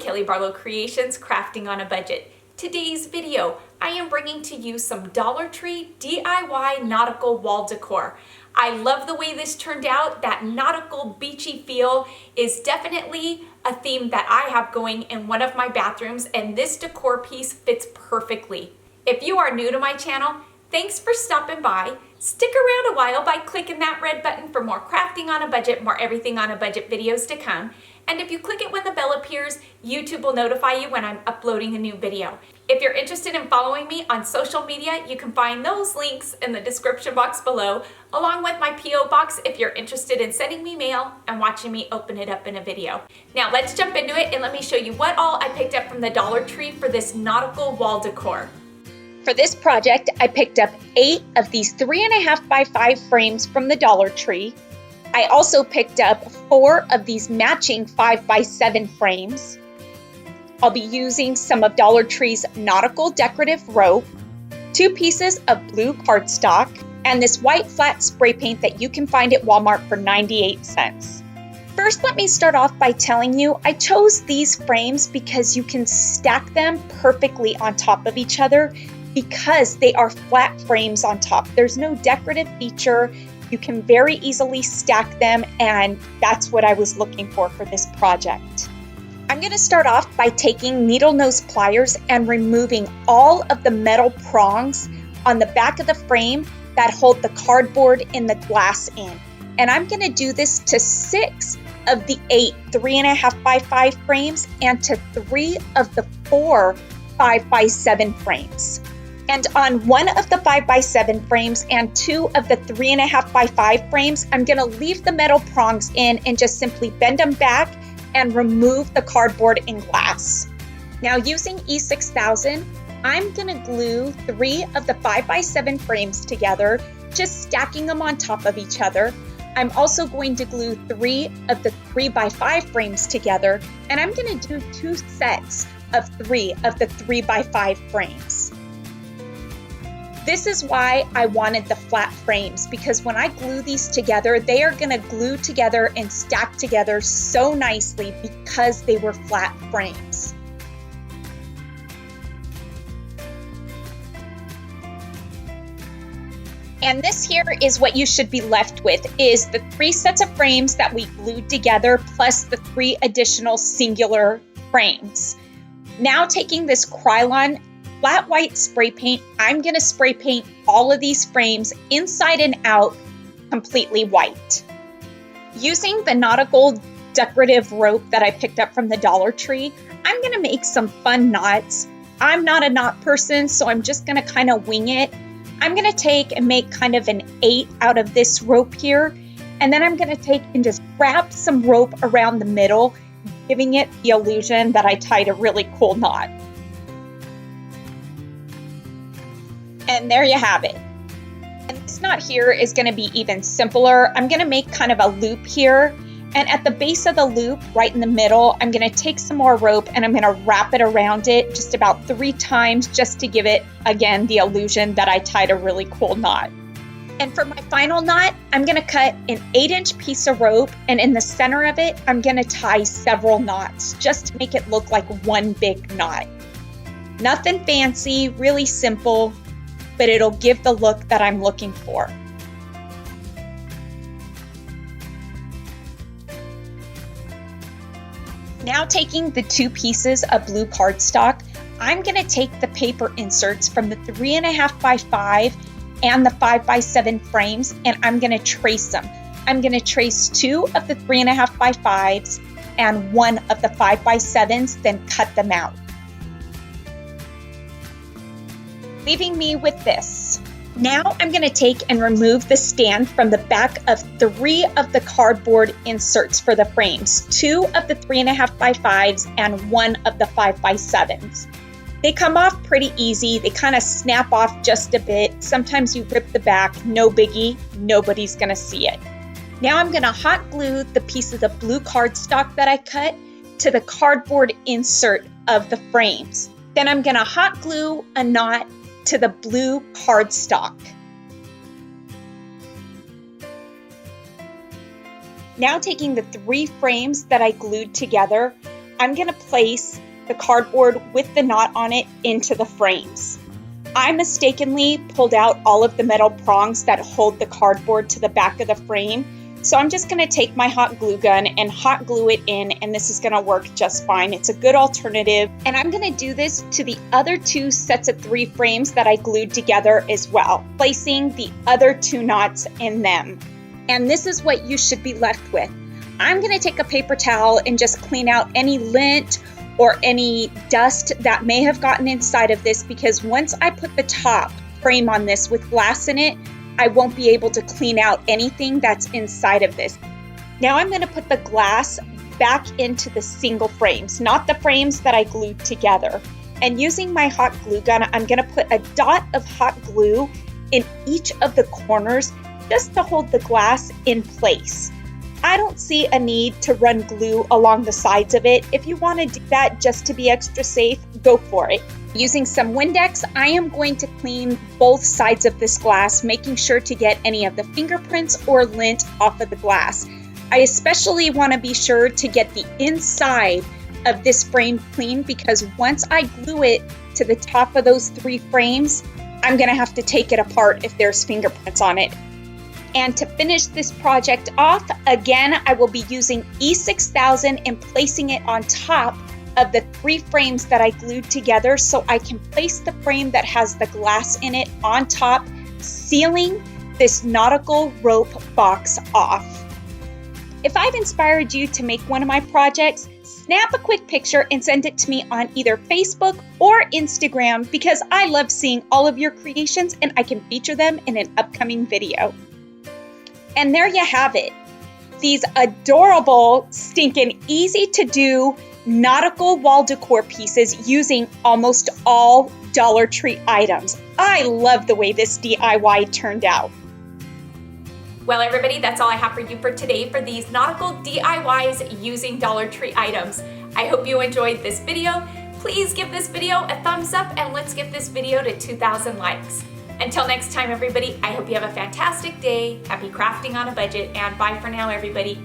Kelly Barlow Creations, Crafting on a Budget. Today's video, I am bringing to you some Dollar Tree DIY nautical wall decor. I love the way this turned out. That nautical beachy feel is definitely a theme that I have going in one of my bathrooms, and this decor piece fits perfectly. If you are new to my channel, thanks for stopping by. Stick around a while by clicking that red button for more crafting on a budget, more everything on a budget videos to come. And if you click it when the bell appears, YouTube will notify you when I'm uploading a new video. If you're interested in following me on social media, you can find those links in the description box below, along with my P.O. box if you're interested in sending me mail and watching me open it up in a video. Now let's jump into it and let me show you what all I picked up from the Dollar Tree for this nautical wall decor. For this project, I picked up 8 of these 3.5 by 5 frames from the Dollar Tree. I also picked up 4 of these matching 5 by 7 frames. I'll be using some of Dollar Tree's nautical decorative rope, 2 pieces of blue cardstock, and this white flat spray paint that you can find at Walmart for 98 cents. First, let me start off by telling you I chose these frames because you can stack them perfectly on top of each other because they are flat frames on top. There's no decorative feature. You can very easily stack them, and that's what I was looking for this project. I'm going to start off by taking needle nose pliers and removing all of the metal prongs on the back of the frame that hold the cardboard and the glass in. And I'm going to do this to 6 of the 8 3.5 by 5 frames and to 3 of the 4 5 by 7 frames. And on 1 of the 5 by 7 frames and 2 of the 3.5 by 5 frames, I'm going to leave the metal prongs in and just simply bend them back and remove the cardboard and glass. Now using E6000, I'm going to glue 3 of the 5 by 7 frames together, just stacking them on top of each other. I'm also going to glue 3 of the 3 by 5 frames together, and I'm going to do 2 sets of 3 of the 3 by 5 frames. This is why I wanted the flat frames, because when I glue these together, they are going to glue together and stack together so nicely because they were flat frames. And this here is what you should be left with, is the 3 sets of frames that we glued together plus the 3 additional singular frames. Now taking this Krylon flat white spray paint, I'm going to spray paint all of these frames inside and out completely white. Using the nautical decorative rope that I picked up from the Dollar Tree, I'm going to make some fun knots. I'm not a knot person, so I'm just going to kind of wing it. I'm going to take and make kind of an 8 out of this rope here, and then I'm going to take and just wrap some rope around the middle, giving it the illusion that I tied a really cool knot. And there you have it. And this knot here is going to be even simpler. I'm going to make kind of a loop here. And at the base of the loop, right in the middle, I'm going to take some more rope and I'm going to wrap it around it just about 3 times just to give it, again, the illusion that I tied a really cool knot. And for my final knot, I'm going to cut an 8-inch piece of rope, and in the center of it, I'm going to tie several knots just to make it look like one big knot. Nothing fancy, really simple, but it'll give the look that I'm looking for. Now taking the 2 pieces of blue cardstock, I'm going to take the paper inserts from the 3.5 by 5 and the 5 by 7 frames, and I'm going to trace them. I'm going to trace 2 of the 3.5 by 5s and 1 of the 5 by 7s, then cut them out, leaving me with this. Now I'm going to take and remove the stand from the back of 3 of the cardboard inserts for the frames, 2 of the 3.5 by 5s and 1 of the 5 by 7s. They come off pretty easy. They kind of snap off just a bit. Sometimes you rip the back, no biggie, nobody's going to see it. Now I'm going to hot glue the pieces of blue cardstock that I cut to the cardboard insert of the frames. Then I'm going to hot glue a knot to the blue cardstock. Now taking the 3 frames that I glued together, I'm gonna place the cardboard with the knot on it into the frames. I mistakenly pulled out all of the metal prongs that hold the cardboard to the back of the frame. So I'm just gonna take my hot glue gun and hot glue it in, and this is gonna work just fine. It's a good alternative. And I'm gonna do this to the other 2 sets of 3 frames that I glued together as well, placing the other 2 knots in them. And this is what you should be left with. I'm gonna take a paper towel and just clean out any lint or any dust that may have gotten inside of this, because once I put the top frame on this with glass in it, I won't be able to clean out anything that's inside of this. Now I'm gonna put the glass back into the single frames, not the frames that I glued together. And using my hot glue gun, I'm gonna put a dot of hot glue in each of the corners just to hold the glass in place. I don't see a need to run glue along the sides of it. If you want to do that just to be extra safe, go for it. Using some Windex, I am going to clean both sides of this glass, making sure to get any of the fingerprints or lint off of the glass. I especially want to be sure to get the inside of this frame clean, because once I glue it to the top of those 3 frames, I'm going to have to take it apart if there's fingerprints on it. And to finish this project off, again, I will be using E6000 and placing it on top of the 3 frames that I glued together, so I can place the frame that has the glass in it on top, sealing this nautical rope box off. If I've inspired you to make one of my projects, snap a quick picture and send it to me on either Facebook or Instagram, because I love seeing all of your creations and I can feature them in an upcoming video. And there you have it. These adorable, stinking easy to do nautical wall decor pieces using almost all Dollar Tree items. I love the way this DIY turned out. Well, everybody, that's all I have for you for today for these nautical DIYs using Dollar Tree items. I hope you enjoyed this video. Please give this video a thumbs up and let's get this video to 2,000 likes. Until next time, everybody, I hope you have a fantastic day. Happy crafting on a budget, and bye for now, everybody.